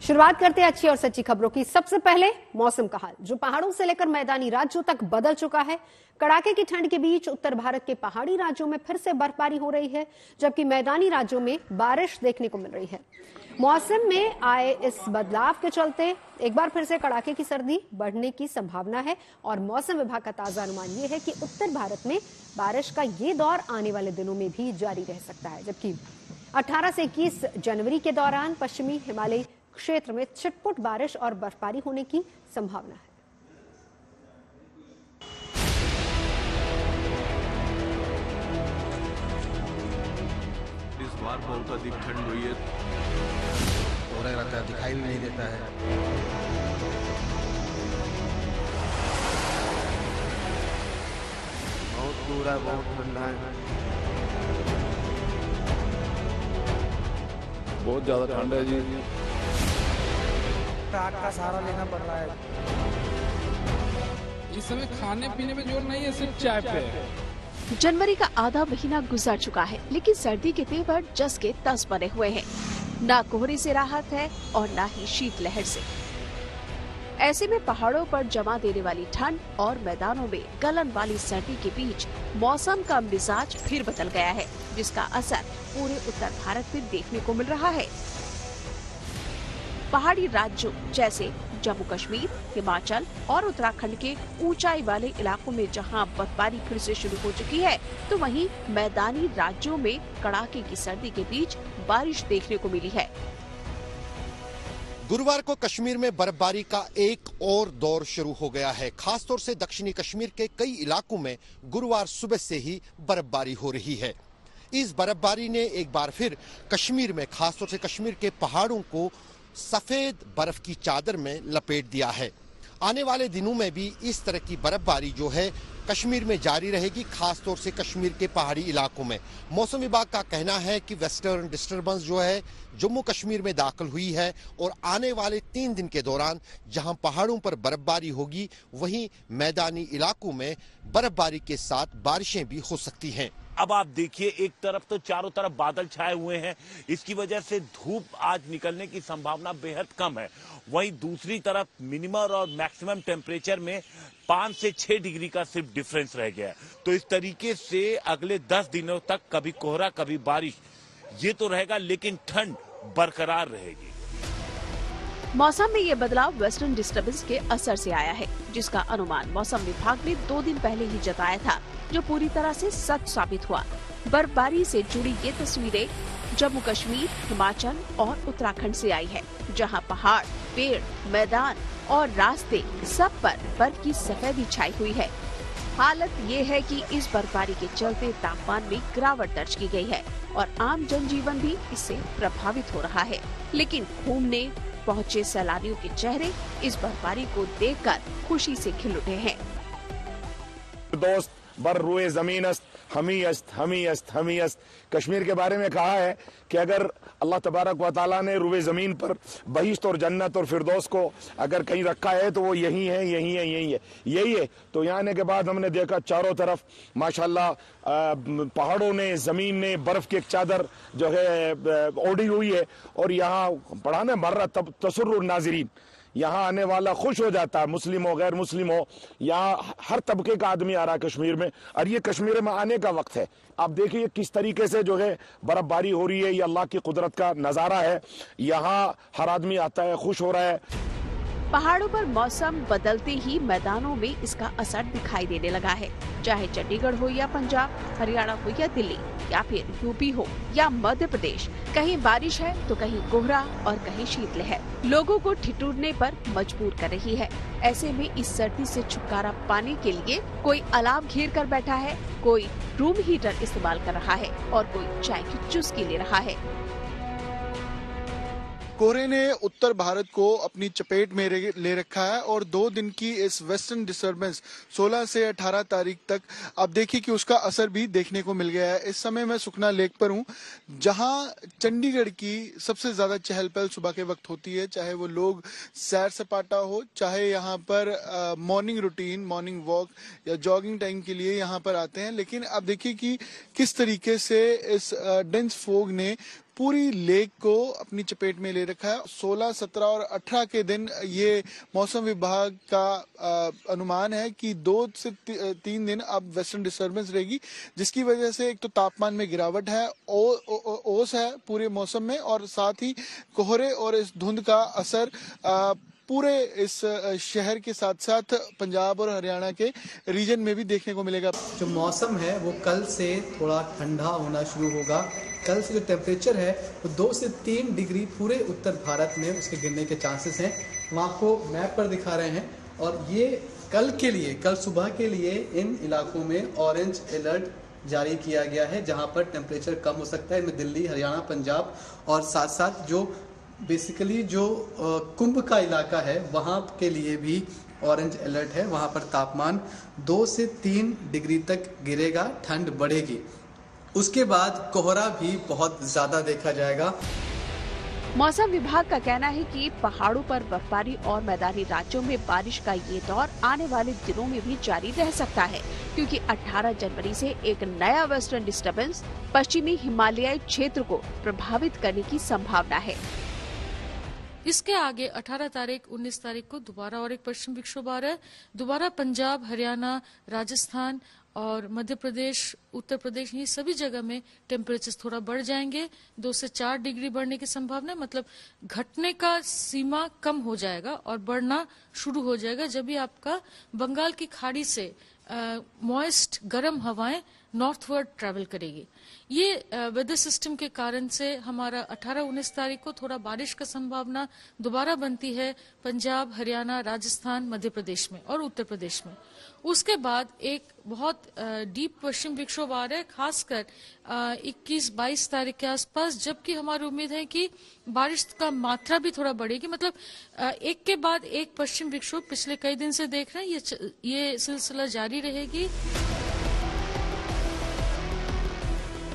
शुरुआत करते हैं अच्छी और सच्ची खबरों की। सबसे पहले मौसम का हाल, जो पहाड़ों से लेकर मैदानी राज्यों तक बदल चुका है। कड़ाके की ठंड के बीच उत्तर भारत के पहाड़ी राज्यों में फिर से बर्फबारी हो रही है, जबकि मैदानी राज्यों में बारिश देखने को मिल रही है। मौसम में आए इस बदलाव के चलते एक बार फिर से कड़ाके की सर्दी बढ़ने की संभावना है और मौसम विभाग का ताजा अनुमान यह है कि उत्तर भारत में बारिश का ये दौर आने वाले दिनों में भी जारी रह सकता है, जबकि 18 से 21 जनवरी के दौरान पश्चिमी हिमालय क्षेत्र में छिटपुट बारिश और बर्फबारी होने की संभावना है। इस बार बहुत अधिक ठंड हुई है, कोहरा रहता है, दिखाई भी नहीं देता है। बहुत कोहरा, बहुत ठंडा है, बहुत ज्यादा ठंड है जी। आग का सहारा लेना पड़ रहा है। इस समय खाने पीने में जोर नहीं है, सिर्फ चाय पे है। जनवरी का आधा महीना गुजर चुका है, लेकिन सर्दी के तेवर जस के तस बने हुए हैं। ना कोहरे से राहत है और ना ही शीतलहर से। ऐसे में पहाड़ों पर जमा देने वाली ठंड और मैदानों में गलन वाली सर्दी के बीच मौसम का मिजाज फिर बदल गया है, जिसका असर पूरे उत्तर भारत में देखने को मिल रहा है। पहाड़ी राज्यों जैसे जम्मू कश्मीर, हिमाचल और उत्तराखंड के ऊंचाई वाले इलाकों में जहां बर्फबारी फिर से शुरू हो चुकी है, तो वहीं मैदानी राज्यों में कड़ाके की सर्दी के बीच बारिश देखने को मिली है। गुरुवार को कश्मीर में बर्फबारी का एक और दौर शुरू हो गया है। खासतौर से दक्षिणी कश्मीर के कई इलाकों में गुरुवार सुबह से ही बर्फबारी हो रही है। इस बर्फबारी ने एक बार फिर कश्मीर में, खासतौर से कश्मीर के पहाड़ों को सफेद बर्फ की चादर में लपेट दिया है। आने वाले दिनों में भी इस तरह की बर्फबारी जो है कश्मीर में जारी रहेगी, खासतौर से कश्मीर के पहाड़ी इलाकों में। मौसम विभाग का कहना है कि वेस्टर्न डिस्टर्बेंस जो है जम्मू कश्मीर में दाखिल हुई है और आने वाले 3 दिन के दौरान जहां पहाड़ों पर बर्फबारी होगी, वहीं मैदानी इलाकों में बर्फबारी के साथ बारिशें भी हो सकती हैं। अब आप देखिए, एक तरफ तो चारों तरफ बादल छाए हुए हैं, इसकी वजह से धूप आज निकलने की संभावना बेहद कम है। वहीं दूसरी तरफ मिनिमम और मैक्सिमम टेम्परेचर में 5 से 6 डिग्री का सिर्फ डिफरेंस रह गया है। तो इस तरीके से अगले 10 दिनों तक कभी कोहरा कभी बारिश ये तो रहेगा, लेकिन ठंड बरकरार रहेगी। मौसम में ये बदलाव वेस्टर्न डिस्टर्बेंस के असर से आया है, जिसका अनुमान मौसम विभाग ने 2 दिन पहले ही जताया था, जो पूरी तरह से सच साबित हुआ। बर्फबारी से जुड़ी ये तस्वीरें जम्मू कश्मीर, हिमाचल और उत्तराखंड से आई है, जहां पहाड़, पेड़, मैदान और रास्ते सब पर बर्फ की सफेदी छाई हुई है। हालत ये है कि इस बर्फबारी के चलते तापमान में गिरावट दर्ज की गई है और आम जनजीवन भी इससे प्रभावित हो रहा है। लेकिन घूमने पहुंचे सैलानियों के चेहरे इस बर्फबारी को देखकर खुशी से खिल उठे हैं। दोस्त बर रुए जमीन अस्त, हमी अस्त, हमी अस्त, हमी अस्त। कश्मीर के बारे में कहा है कि अगर अल्लाह तबारक व तआला ने रुए जमीन पर बहिश्त और जन्नत और फिरदौस को अगर कहीं रखा है तो वो यही है, यही है, यही है, यही है। तो यहाँ आने के बाद हमने देखा चारों तरफ माशाल्लाह पहाड़ों ने, जमीन ने बर्फ की एक चादर जो है ओढ़ी हुई है और यहाँ पढ़ा ना मर्रा तब तसुर्रुन नाज़रीन, यहाँ आने वाला खुश हो जाता है, मुस्लिम हो गैर मुस्लिम हो, यहाँ हर तबके का आदमी आ रहा है कश्मीर में और ये कश्मीर में आने का वक्त है। आप देखिए किस तरीके से जो है बर्फबारी हो रही है, ये अल्लाह की कुदरत का नज़ारा है। यहाँ हर आदमी आता है, खुश हो रहा है। पहाड़ों पर मौसम बदलते ही मैदानों में इसका असर दिखाई देने लगा है। चाहे चंडीगढ़ हो या पंजाब, हरियाणा हो या दिल्ली या फिर यूपी हो या मध्य प्रदेश, कहीं बारिश है तो कहीं कोहरा और कहीं शीतलहर लोगों को ठिठुरने पर मजबूर कर रही है। ऐसे में इस सर्दी से छुटकारा पाने के लिए कोई अलाव घेर कर बैठा है, कोई रूम हीटर इस्तेमाल कर रहा है और कोई चाय की चुस्की ले रहा है। कोहरे ने उत्तर भारत को अपनी चपेट में ले रखा है और 2 दिन की इस वेस्टर्न डिस्टर्बेंस 16 से 18 तारीख तक अब देखिए कि उसका असर भी देखने को मिल गया है। इस समय मैं सुखना लेक पर हूं, जहां चंडीगढ़ की सबसे ज्यादा चहल पहल सुबह के वक्त होती है, चाहे वो लोग सैर सपाटा हो, चाहे यहाँ पर मॉर्निंग रूटीन, मॉर्निंग वॉक या जॉगिंग टाइम के लिए यहाँ पर आते हैं। लेकिन अब देखिए कि किस तरीके से इस डेंस फोग ने पूरी लेक को अपनी चपेट में ले रखा है। 16, 17 और 18 के दिन ये मौसम विभाग का अनुमान है कि 2 से 3 दिन अब वेस्टर्न डिस्टर्बेंस रहेगी, जिसकी वजह से एक तो तापमान में गिरावट है, ओस है पूरे मौसम में, और साथ ही कोहरे और इस धुंध का असर पूरे इस शहर के साथ साथ पंजाब और हरियाणा के रीजन में भी देखने को मिलेगा। जो मौसम है वो कल से थोड़ा ठंडा होना शुरू होगा। कल से जो टेम्परेचर है वो 2 से 3 डिग्री पूरे उत्तर भारत में उसके गिरने के चांसेस हैं। हम आपको मैप पर दिखा रहे हैं, और ये कल सुबह के लिए इन इलाकों में ऑरेंज अलर्ट जारी किया गया है, जहां पर टेम्परेचर कम हो सकता है। इनमें दिल्ली, हरियाणा, पंजाब और साथ साथ जो बेसिकली जो कुंभ का इलाका है वहां के लिए भी ऑरेंज अलर्ट है। वहां पर तापमान 2 से 3 डिग्री तक गिरेगा, ठंड बढ़ेगी। उसके बाद कोहरा भी बहुत ज्यादा देखा जाएगा। मौसम विभाग का कहना है कि पहाड़ों पर बर्फबारी और मैदानी राज्यों में बारिश का ये दौर आने वाले दिनों में भी जारी रह सकता है, क्योंकि 18 जनवरी से एक नया वेस्टर्न डिस्टर्बेंस पश्चिमी हिमालयी क्षेत्र को प्रभावित करने की संभावना है। इसके आगे 18 तारीख 19 तारीख को दोबारा और एक पश्चिम विक्षोभ आ रहा है। दोबारा पंजाब, हरियाणा, राजस्थान और मध्य प्रदेश, उत्तर प्रदेश, ये सभी जगह में टेम्परेचर थोड़ा बढ़ जाएंगे। 2 से 4 डिग्री बढ़ने की संभावना है। मतलब घटने का सीमा कम हो जाएगा और बढ़ना शुरू हो जाएगा जब भी आपका बंगाल की खाड़ी से मॉइस्ट गर्म हवाएं नॉर्थवर्ड ट्रैवल करेगी। ये वेदर सिस्टम के कारण से हमारा 18-19 तारीख को थोड़ा बारिश का संभावना दोबारा बनती है पंजाब, हरियाणा, राजस्थान, मध्य प्रदेश में और उत्तर प्रदेश में। उसके बाद एक बहुत डीप पश्चिम विक्षोभ आ रहा है, खासकर 21-22 तारीख के आसपास, जबकि हमारी उम्मीद है कि बारिश का मात्रा भी थोड़ा बढ़ेगी। मतलब एक के बाद एक पश्चिम विक्षोभ पिछले कई दिन से देख रहे हैं, ये सिलसिला जारी रहेगी।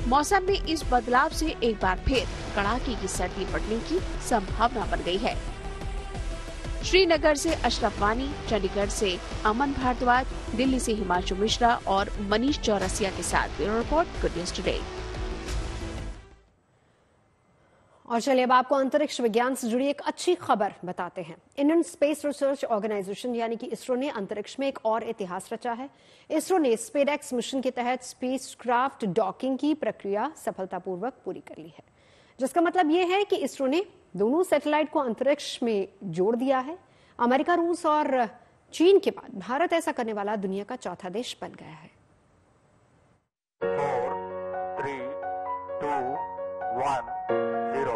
मौसम में इस बदलाव से एक बार फिर कड़ाके की सर्दी बढ़ने की संभावना बन गई है। श्रीनगर से अशरफ वानी, चंडीगढ़ से अमन भारद्वाज, दिल्ली से हिमांशु मिश्रा और मनीष चौरसिया के साथ bureau report, good news today. और चलिए अब आपको अंतरिक्ष विज्ञान से जुड़ी एक अच्छी खबर बताते हैं। इंडियन स्पेस रिसर्च ऑर्गेनाइजेशन यानी कि इसरो ने अंतरिक्ष में एक और इतिहास रचा है। इसरो ने स्पेसएक्स मिशन के तहत स्पेसक्राफ्ट डॉकिंग की प्रक्रिया सफलतापूर्वक पूरी कर ली है, जिसका मतलब यह है कि इसरो ने दोनों सैटेलाइट को अंतरिक्ष में जोड़ दिया है। अमेरिका, रूस और चीन के बाद भारत ऐसा करने वाला दुनिया का चौथा देश बन गया है। 4, 3, 2, 1, 0।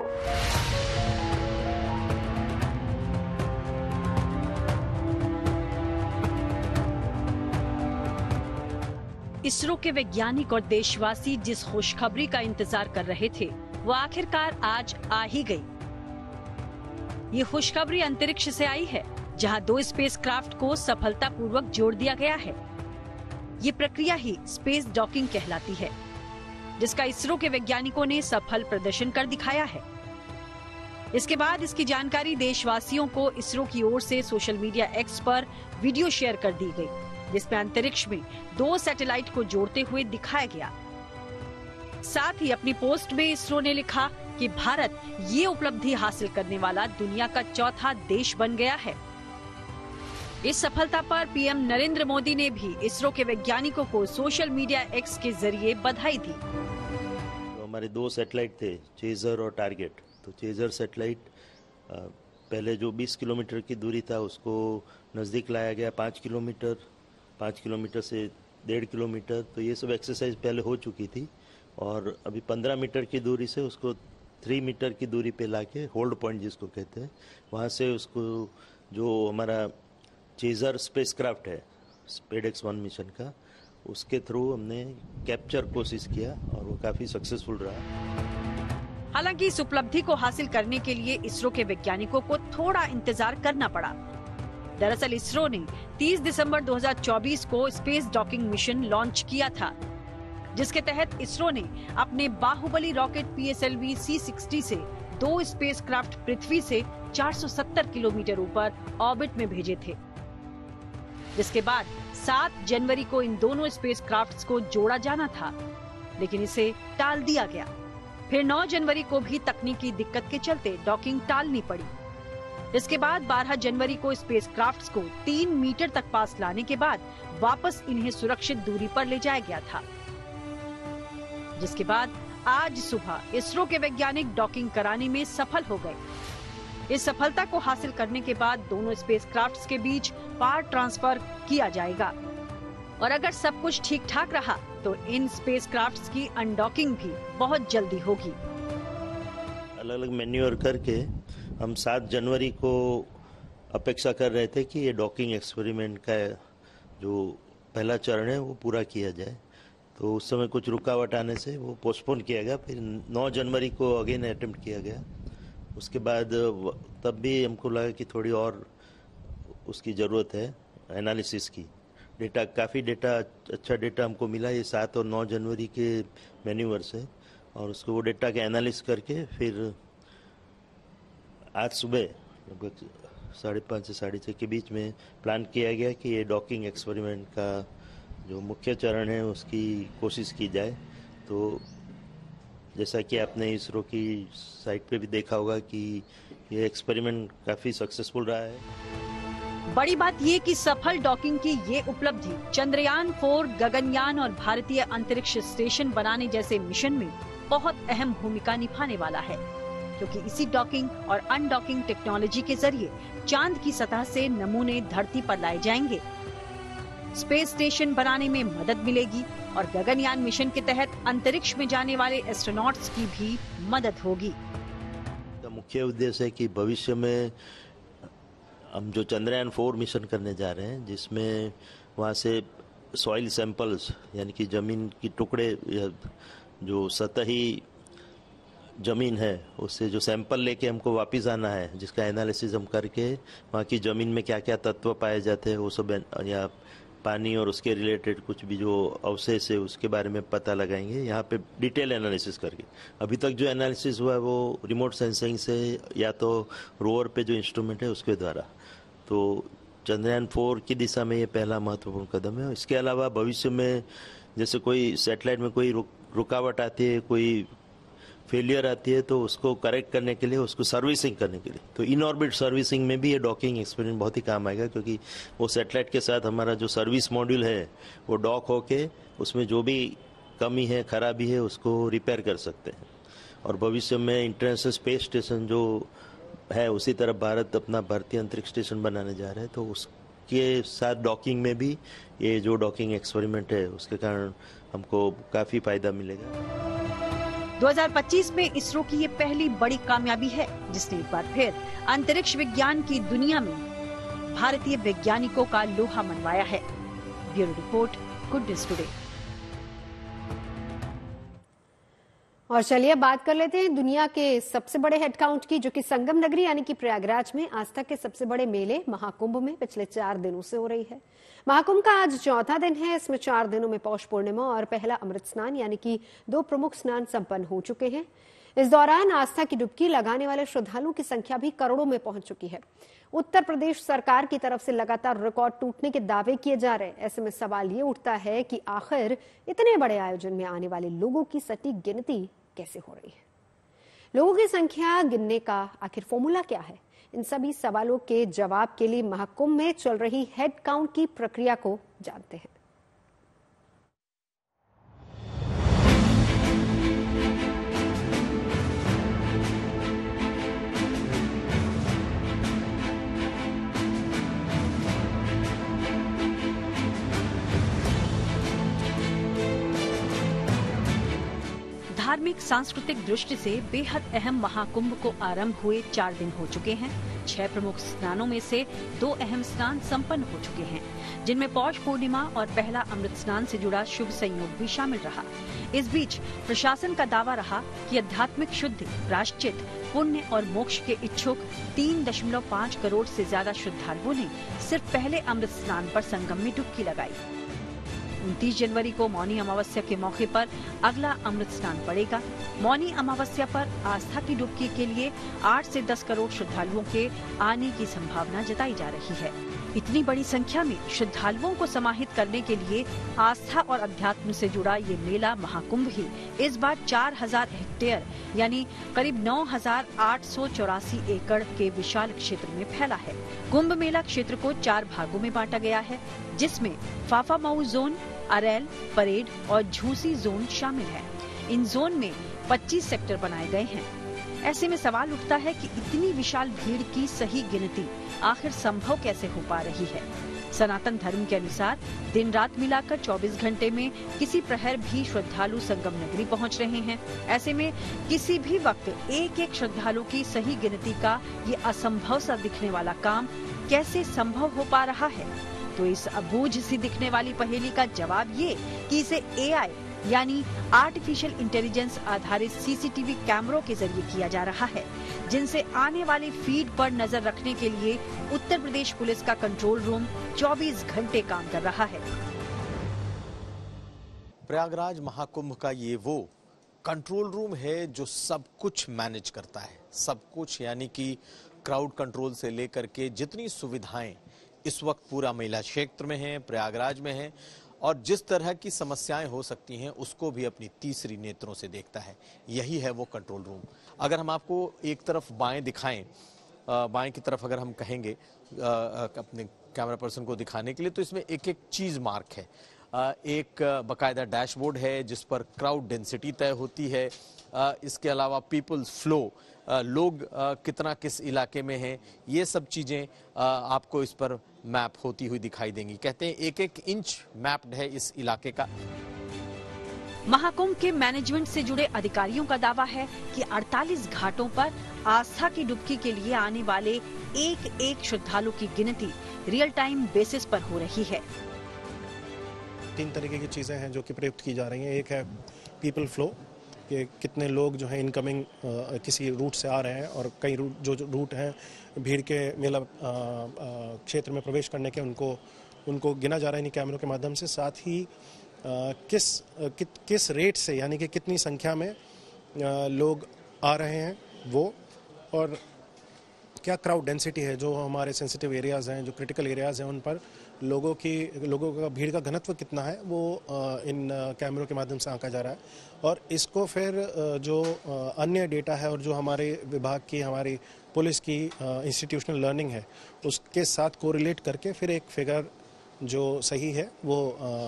इसरो के वैज्ञानिक और देशवासी जिस खुशखबरी का इंतजार कर रहे थे वो आखिरकार आज आ ही गई। ये खुशखबरी अंतरिक्ष से आई है, जहां 2 स्पेसक्राफ्ट को सफलतापूर्वक जोड़ दिया गया है। ये प्रक्रिया ही स्पेस डॉकिंग कहलाती है, जिसका इसरो के वैज्ञानिकों ने सफल प्रदर्शन कर दिखाया है। इसके बाद इसकी जानकारी देशवासियों को इसरो की ओर से सोशल मीडिया एक्स पर वीडियो शेयर कर दी गई, जिसमें अंतरिक्ष में 2 सैटेलाइट को जोड़ते हुए दिखाया गया। साथ ही अपनी पोस्ट में इसरो ने लिखा कि भारत ये उपलब्धि हासिल करने वाला दुनिया का चौथा देश बन गया है। इस सफलता पर पीएम नरेंद्र मोदी ने भी इसरो के वैज्ञानिकों को सोशल मीडिया एक्स के जरिए बधाई दी। तो हमारे 2 सैटेलाइट थे, चेजर और टारगेट। तो चेजर सैटेलाइट पहले जो 20 किलोमीटर की दूरी था उसको नज़दीक लाया गया 5 किलोमीटर, 5 किलोमीटर से 1.5 किलोमीटर। तो ये सब एक्सरसाइज पहले हो चुकी थी, और अभी 15 मीटर की दूरी से उसको 3 मीटर की दूरी पे लाके होल्ड पॉइंट जिसको कहते हैं, वहाँ से उसको जो हमारा चेजर स्पेसक्राफ्ट है स्पेसएक्स 1 मिशन का, उसके थ्रू हमने कैप्चर कोशिश किया और वो काफ़ी सक्सेसफुल रहा। हालांकि इस उपलब्धि को हासिल करने के लिए इसरो के वैज्ञानिकों को थोड़ा इंतजार करना पड़ा। दरअसल इसरो ने 30 दिसंबर 2024 को स्पेस डॉकिंग मिशन लॉन्च किया था, जिसके तहत इसरो ने अपने बाहुबली रॉकेट PSLV C-60 से 2 स्पेसक्राफ्ट पृथ्वी से 470 किलोमीटर ऊपर ऑर्बिट में भेजे थे, जिसके बाद 7 जनवरी को इन दोनों स्पेसक्राफ्ट्स को जोड़ा जाना था, लेकिन इसे टाल दिया गया। फिर 9 जनवरी को भी तकनीकी दिक्कत के चलते डॉकिंग टालनी पड़ी। इसके बाद 12 जनवरी को स्पेसक्राफ्ट्स को 3 मीटर तक पास लाने के बाद वापस इन्हें सुरक्षित दूरी पर ले जाया गया था, जिसके बाद आज सुबह इसरो के वैज्ञानिक डॉकिंग कराने में सफल हो गए। इस सफलता को हासिल करने के बाद दोनों स्पेसक्राफ्ट्स के बीच पार्ट ट्रांसफर किया जाएगा और अगर सब कुछ ठीक ठाक रहा तो इन स्पेसक्राफ्ट्स की अनडॉकिंग भी बहुत जल्दी होगी। अलग अलग मैन्यूअर करके हम 7 जनवरी को अपेक्षा कर रहे थे कि ये डॉकिंग एक्सपेरिमेंट का जो पहला चरण है वो पूरा किया जाए, तो उस समय कुछ रुकावट आने से वो पोस्टपोन किया गया। फिर 9 जनवरी को अगेन अटेम्प्ट किया गया। उसके बाद तब भी हमको लगा कि थोड़ी और उसकी ज़रूरत है एनालिसिस की। डेटा काफ़ी डेटा अच्छा डेटा हमको मिला ये 7 और 9 जनवरी के मैन्यूअर से, और उसको वो डेटा के एनालिसिस करके फिर आज सुबह लगभग 5:30 से 6:30 के बीच में प्लान किया गया कि ये डॉकिंग एक्सपेरिमेंट का जो मुख्य चरण है उसकी कोशिश की जाए। तो जैसा कि आपने इसरो की साइट पे भी देखा होगा कि ये एक्सपेरिमेंट काफ़ी सक्सेसफुल रहा है। बड़ी बात ये कि सफल डॉकिंग की ये उपलब्धि चंद्रयान 4, गगनयान और भारतीय अंतरिक्ष स्टेशन बनाने जैसे मिशन में बहुत अहम भूमिका निभाने वाला है, क्योंकि इसी डॉकिंग और अनडॉकिंग टेक्नोलॉजी के जरिए चांद की सतह से नमूने धरती पर लाए जाएंगे, स्पेस स्टेशन बनाने में मदद मिलेगी और गगनयान मिशन के तहत अंतरिक्ष में जाने वाले एस्ट्रोनॉट्स की भी मदद होगी। मुख्य उद्देश्य है कि भविष्य में हम जो चंद्रयान 4 मिशन करने जा रहे हैं, जिसमें वहाँ से सॉइल सैंपल्स यानी कि जमीन की टुकड़े या जो सतही जमीन है उससे जो सैंपल लेके हमको वापस आना है, जिसका एनालिसिस हम करके वहाँ की ज़मीन में क्या क्या तत्व पाए जाते हैं वो सब, या पानी और उसके रिलेटेड कुछ भी जो अवशेष है उसके बारे में पता लगाएंगे यहाँ पे डिटेल एनालिसिस करके। अभी तक जो एनालिसिस हुआ है वो रिमोट सेंसिंग से या तो रोवर पे जो इंस्ट्रूमेंट है उसके द्वारा। तो चंद्रयान 4 की दिशा में ये पहला महत्वपूर्ण कदम है। इसके अलावा भविष्य में जैसे कोई सैटेलाइट में कोई रुकावट आती है, कोई फेलियर आती है, तो उसको करेक्ट करने के लिए, उसको सर्विसिंग करने के लिए, तो इन ऑर्बिट सर्विसिंग में भी ये डॉकिंग एक्सपेरिमेंट बहुत ही काम आएगा, क्योंकि वो सैटेलाइट के साथ हमारा जो सर्विस मॉड्यूल है वो डॉक होके उसमें जो भी कमी है, खराबी है, उसको रिपेयर कर सकते हैं। और भविष्य में इंटरनेशनल स्पेस स्टेशन जो है उसी तरह भारत अपना भारतीय अंतरिक्ष स्टेशन बनाने जा रहा है, तो उसके साथ डॉकिंग में भी ये जो डॉकिंग एक्सपेरिमेंट है उसके कारण हमको काफ़ी फायदा मिलेगा। 2025 में इसरो की ये पहली बड़ी कामयाबी है, जिसने एक बार फिर अंतरिक्ष विज्ञान की दुनिया में भारतीय वैज्ञानिकों का लोहा मनवाया है। Bureau report, good news today. और चलिए बात कर लेते हैं दुनिया के सबसे बड़े हेड काउंट की, जो कि संगम नगरी यानी कि प्रयागराज में आस्था के सबसे बड़े मेले महाकुंभ में पिछले 4 दिनों से हो रही है। महाकुंभ का आज 4था दिन है। इसमें 4 दिनों में पौष पूर्णिमा और पहला अमृत स्नान यानी कि 2 प्रमुख स्नान संपन्न हो चुके हैं। इस दौरान आस्था की डुबकी लगाने वाले श्रद्धालुओं की संख्या भी करोड़ों में पहुंच चुकी है। उत्तर प्रदेश सरकार की तरफ से लगातार रिकॉर्ड टूटने के दावे किए जा रहे हैं। ऐसे में सवाल ये उठता है कि आखिर इतने बड़े आयोजन में आने वाले लोगों की सटीक गिनती कैसे हो रही है? लोगों की संख्या गिनने का आखिर फॉर्मूला क्या है? इन सभी सवालों के जवाब के लिए महाकुंभ में चल रही हेड काउंट की प्रक्रिया को जानते हैं। धार्मिक सांस्कृतिक दृष्टि से बेहद अहम महाकुंभ को आरंभ हुए 4 दिन हो चुके हैं। 6 प्रमुख स्नानों में से 2 अहम स्नान संपन्न हो चुके हैं, जिनमें पौष पूर्णिमा और पहला अमृत स्नान से जुड़ा शुभ संयोग भी शामिल रहा। इस बीच प्रशासन का दावा रहा कि आध्यात्मिक शुद्धि, प्रायश्चित, पुण्य और मोक्ष के इच्छुक 3.5 करोड़ से ज्यादा श्रद्धालुओं ने सिर्फ पहले अमृत स्नान पर संगम में डुबकी लगाई। 29 जनवरी को मौनी अमावस्या के मौके पर अगला अमृत स्नान पड़ेगा। मौनी अमावस्या पर आस्था की डुबकी के लिए 8 से 10 करोड़ श्रद्धालुओं के आने की संभावना जताई जा रही है। इतनी बड़ी संख्या में श्रद्धालुओं को समाहित करने के लिए आस्था और अध्यात्म से जुड़ा ये मेला महाकुंभ ही इस बार 4000 हेक्टेयर यानी करीब 9884 एकड़ के विशाल क्षेत्र में फैला है। कुंभ मेला क्षेत्र को 4 भागों में बांटा गया है, जिसमें फाफामऊ जोन, अरैल, परेड और झूसी जोन शामिल है। इन जोन में 25 सेक्टर बनाए गए हैं। ऐसे में सवाल उठता है कि इतनी विशाल भीड़ की सही गिनती आखिर संभव कैसे हो पा रही है। सनातन धर्म के अनुसार दिन रात मिलाकर 24 घंटे में किसी प्रहर भी श्रद्धालु संगम नगरी पहुंच रहे हैं। ऐसे में किसी भी वक्त एक एक श्रद्धालु की सही गिनती का ये असंभव सा दिखने वाला काम कैसे संभव हो पा रहा है? तो इस अबूझ सी दिखने वाली पहेली का जवाब ये कि इसे AI यानी आर्टिफिशियल इंटेलिजेंस आधारित CCTV कैमरों के जरिए किया जा रहा है, जिनसे आने वाले फीड पर नजर रखने के लिए उत्तर प्रदेश पुलिस का कंट्रोल रूम 24 घंटे काम कर रहा है। प्रयागराज महाकुंभ का ये वो कंट्रोल रूम है जो सब कुछ मैनेज करता है। सब कुछ यानी कि क्राउड कंट्रोल से लेकर के जितनी सुविधाएं इस वक्त पूरा मेला क्षेत्र में हैं, प्रयागराज में हैं, और जिस तरह की समस्याएं हो सकती हैं उसको भी अपनी तीसरी नेत्रों से देखता है। यही है वो कंट्रोल रूम। अगर हम आपको एक तरफ बाएं दिखाएं, बाएं की तरफ अगर हम कहेंगे अपने कैमरा पर्सन को दिखाने के लिए, तो इसमें एक एक चीज मार्क है। एक बकायदा डैशबोर्ड है जिस पर क्राउड डेंसिटी तय होती है। इसके अलावा पीपल्स फ्लो, लोग कितना किस इलाके में हैं, ये सब चीजें आपको इस पर मैप होती हुई दिखाई देंगी। कहते हैं एक एक इंच मैप्ड है इस इलाके का। महाकुंभ के मैनेजमेंट से जुड़े अधिकारियों का दावा है कि 48 घाटों पर आस्था की डुबकी के लिए आने वाले एक एक श्रद्धालु की गिनती रियल टाइम बेसिस पर हो रही है। 3 तरीके की चीजें हैं जो कि प्रयुक्त की जा रही हैं। एक है पीपल फ्लो, कि कितने लोग जो हैं इनकमिंग किसी रूट से आ रहे हैं, और कई रूट जो रूट हैं भीड़ के मेला क्षेत्र में प्रवेश करने के उनको गिना जा रहा है इन कैमरों के माध्यम से। साथ ही किस रेट से यानी कि कितनी संख्या में लोग आ रहे हैं वो, और क्या क्राउड डेंसिटी है, जो हमारे सेंसिटिव एरियाज़ हैं, जो क्रिटिकल एरियाज़ हैं, उन पर लोगों का भीड़ का घनत्व कितना है वो इन कैमरों के माध्यम से आंका जा रहा है। और इसको फिर जो अन्य डेटा है और जो हमारे विभाग की, हमारी पुलिस की इंस्टीट्यूशनल लर्निंग है, उसके साथ कोरिलेट करके फिर एक फिगर जो सही है वो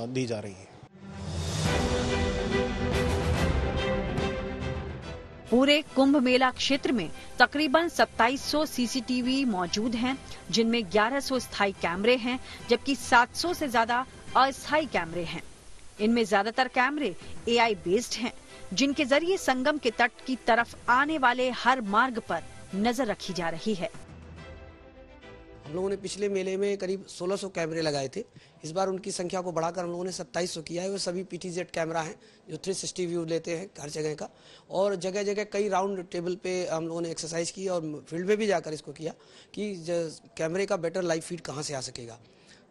दी जा रही है। पूरे कुंभ मेला क्षेत्र में तकरीबन 2700 CCTV मौजूद हैं, जिनमें 1100 स्थायी कैमरे हैं, जबकि 700 से ज्यादा अस्थायी कैमरे हैं। इनमें ज्यादातर कैमरे AI बेस्ड हैं, जिनके जरिए संगम के तट की तरफ आने वाले हर मार्ग पर नजर रखी जा रही है। हम लोगों ने पिछले मेले में करीब 1600 कैमरे लगाए थे। इस बार उनकी संख्या को बढ़ाकर हम लोगों ने 2700 किया है। वो सभी PTZ कैमरा हैं जो 360 व्यू लेते हैं हर जगह का, और जगह जगह कई राउंड टेबल पे हम लोगों ने एक्सरसाइज की और फील्ड में भी जाकर इसको किया कि कैमरे का बेटर लाइव फीड कहाँ से आ सकेगा,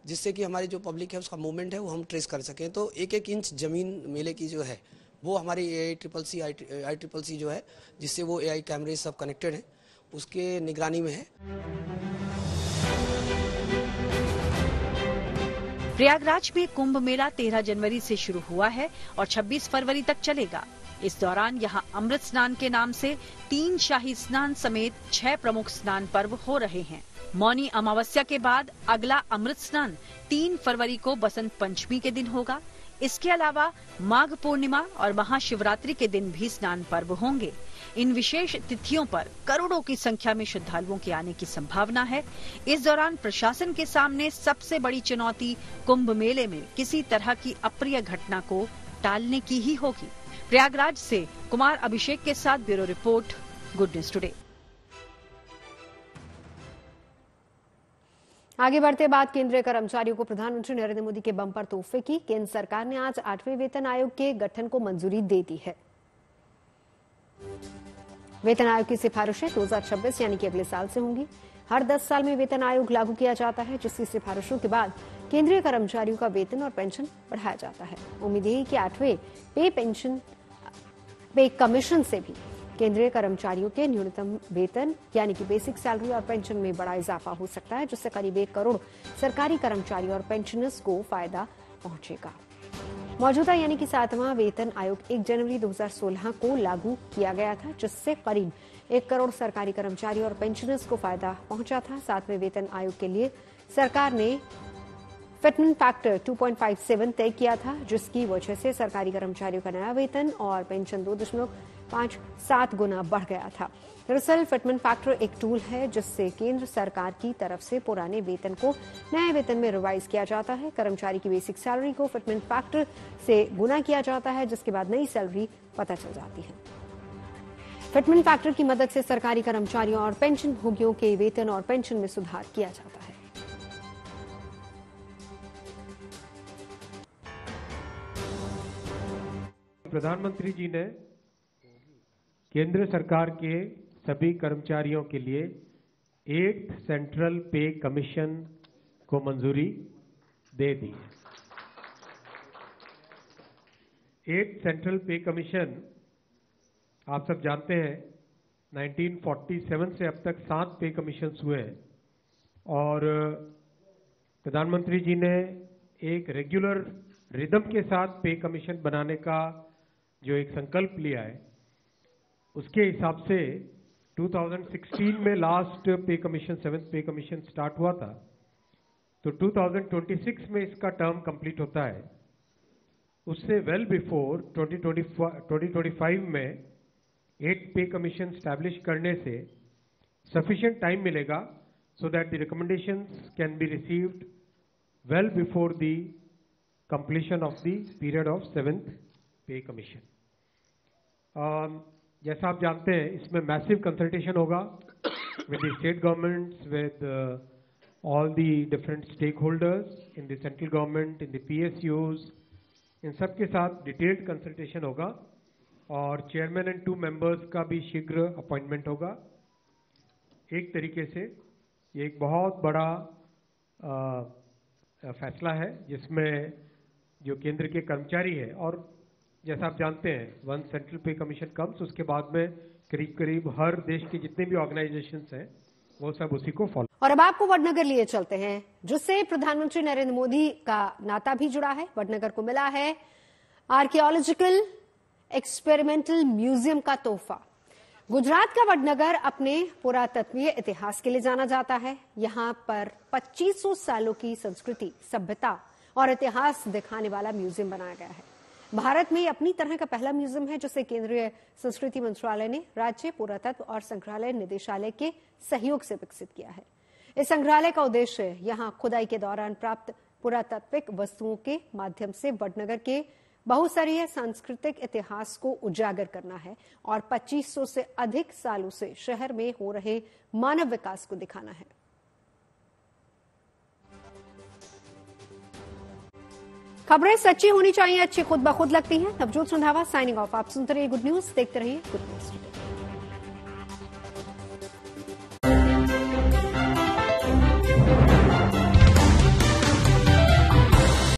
जिससे कि हमारी जो पब्लिक है उसका मूवमेंट है वो हम ट्रेस कर सकें। तो एक एक इंच ज़मीन मेले की जो है वो हमारी ICCC जो है, जिससे वो AI कैमरे सब कनेक्टेड हैं, उसके निगरानी में है। प्रयागराज में कुंभ मेला 13 जनवरी से शुरू हुआ है और 26 फरवरी तक चलेगा। इस दौरान यहां अमृत स्नान के नाम से 3 शाही स्नान समेत 6 प्रमुख स्नान पर्व हो रहे हैं। मौनी अमावस्या के बाद अगला अमृत स्नान 3 फरवरी को बसंत पंचमी के दिन होगा। इसके अलावा माघ पूर्णिमा और महाशिवरात्रि के दिन भी स्नान पर्व होंगे। इन विशेष तिथियों पर करोड़ों की संख्या में श्रद्धालुओं के आने की संभावना है। इस दौरान प्रशासन के सामने सबसे बड़ी चुनौती कुंभ मेले में किसी तरह की अप्रिय घटना को टालने की ही होगी। प्रयागराज से कुमार अभिषेक के साथ bureau report, good news today. आगे बढ़ते बाद केंद्रीय कर्मचारियों को प्रधानमंत्री नरेंद्र मोदी के बम्पर तोहफे की। केंद्र सरकार ने आज 8वें वेतन आयोग के गठन को मंजूरी दे दी है। वेतन आयोग की सिफारिशें 2026 यानी कि अगले साल से होंगी। हर 10 साल में वेतन आयोग लागू किया जाता है, जिसकी सिफारिशों के बाद केंद्रीय कर्मचारियों का वेतन और पेंशन बढ़ाया जाता है। उम्मीद है कि 8वें पे कमीशन से भी केंद्रीय कर्मचारियों के न्यूनतम वेतन यानी कि बेसिक सैलरी और पेंशन में बड़ा इजाफा हो सकता है, जिससे करीब 1 करोड़ सरकारी कर्मचारी और पेंशनर्स को फायदा पहुंचेगा। मौजूदा यानी कि 7वां वेतन आयोग 1 जनवरी 2016 को लागू किया गया था, जिससे करीब 1 करोड़ सरकारी कर्मचारी और पेंशनर्स को फायदा पहुंचा था। 7वें वेतन आयोग के लिए सरकार ने फिटमेंट फैक्टर 2.57 तय किया था, जिसकी वजह से सरकारी कर्मचारियों का नया वेतन और पेंशन 2.57 गुना बढ़ गया था। दरअसल फिटमेंट फैक्टर एक टूल है जिससे केंद्र सरकार की तरफ से पुराने वेतन को नए वेतन में रिवाइज किया जाता है। कर्मचारी की बेसिक सैलरी को फिटमेंट फैक्टर से गुना किया जाता है, जिसके बाद नई सैलरी पता चल जाती है। फिटमेंट फैक्टर की मदद से सरकारी कर्मचारियों और पेंशन भोगियों के वेतन और पेंशन में सुधार किया जाता है। प्रधानमंत्री जी ने केंद्र सरकार के सभी कर्मचारियों के लिए 8th सेंट्रल पे कमीशन को मंजूरी दे दी। 8th सेंट्रल पे कमीशन आप सब जानते हैं 1947 से अब तक 7 पे कमीशन हुए हैं और प्रधानमंत्री जी ने एक रेगुलर रिदम के साथ पे कमीशन बनाने का जो एक संकल्प लिया है, उसके हिसाब से 2016 में लास्ट पे कमीशन 7th पे कमीशन स्टार्ट हुआ था, तो 2026 में इसका टर्म कंप्लीट होता है। उससे वेल बिफोर 2025 में 8th पे कमीशन स्टैब्लिश करने से सफिशिएंट टाइम मिलेगा so that the recommendations can be received well before the completion of the period of 7th पे कमीशन। जैसा आप जानते हैं इसमें मैसिव कंसल्टेशन होगा with the state governments, with all the different stakeholders in the central government, in the PSUs, इन सब के साथ डिटेल्ड कंसल्टेशन होगा और चेयरमैन एंड 2 मेंबर्स का भी शीघ्र अपॉइंटमेंट होगा। एक तरीके से ये एक बहुत बड़ा फैसला है जिसमें जो केंद्र के कर्मचारी है, और जैसा आप जानते हैं 1 सेंट्रल पे कमीशन कम्स, उसके बाद में करीब करीब हर देश के जितने भी ऑर्गेनाइजेशंस हैं वो सब उसी को फॉलो। और अब आपको वडनगर लिए चलते हैं, जिससे प्रधानमंत्री नरेंद्र मोदी का नाता भी जुड़ा है। वडनगर को मिला है आर्कियोलॉजिकल एक्सपेरिमेंटल म्यूजियम का तोहफा। गुजरात का वडनगर अपने पुरातत्वीय इतिहास के लिए जाना जाता है। यहाँ पर 2500 सालों की संस्कृति, सभ्यता और इतिहास दिखाने वाला म्यूजियम बनाया गया है। भारत में अपनी तरह का पहला म्यूजियम है जिसे केंद्रीय संस्कृति मंत्रालय ने राज्य पुरातत्व और संग्रहालय निदेशालय के सहयोग से विकसित किया है। इस संग्रहालय का उद्देश्य यहां खुदाई के दौरान प्राप्त पुरातात्विक वस्तुओं के माध्यम से वडनगर के बहुस्तरीय सांस्कृतिक इतिहास को उजागर करना है और 2500 से अधिक सालों से शहर में हो रहे मानव विकास को दिखाना है। खबरें सच्ची होनी चाहिए, अच्छी खुद ब खुद लगती हैं। Navjot Randhawa signing off. आप सुनते रहिए गुड न्यूज, देखते रहिए गुड न्यूज।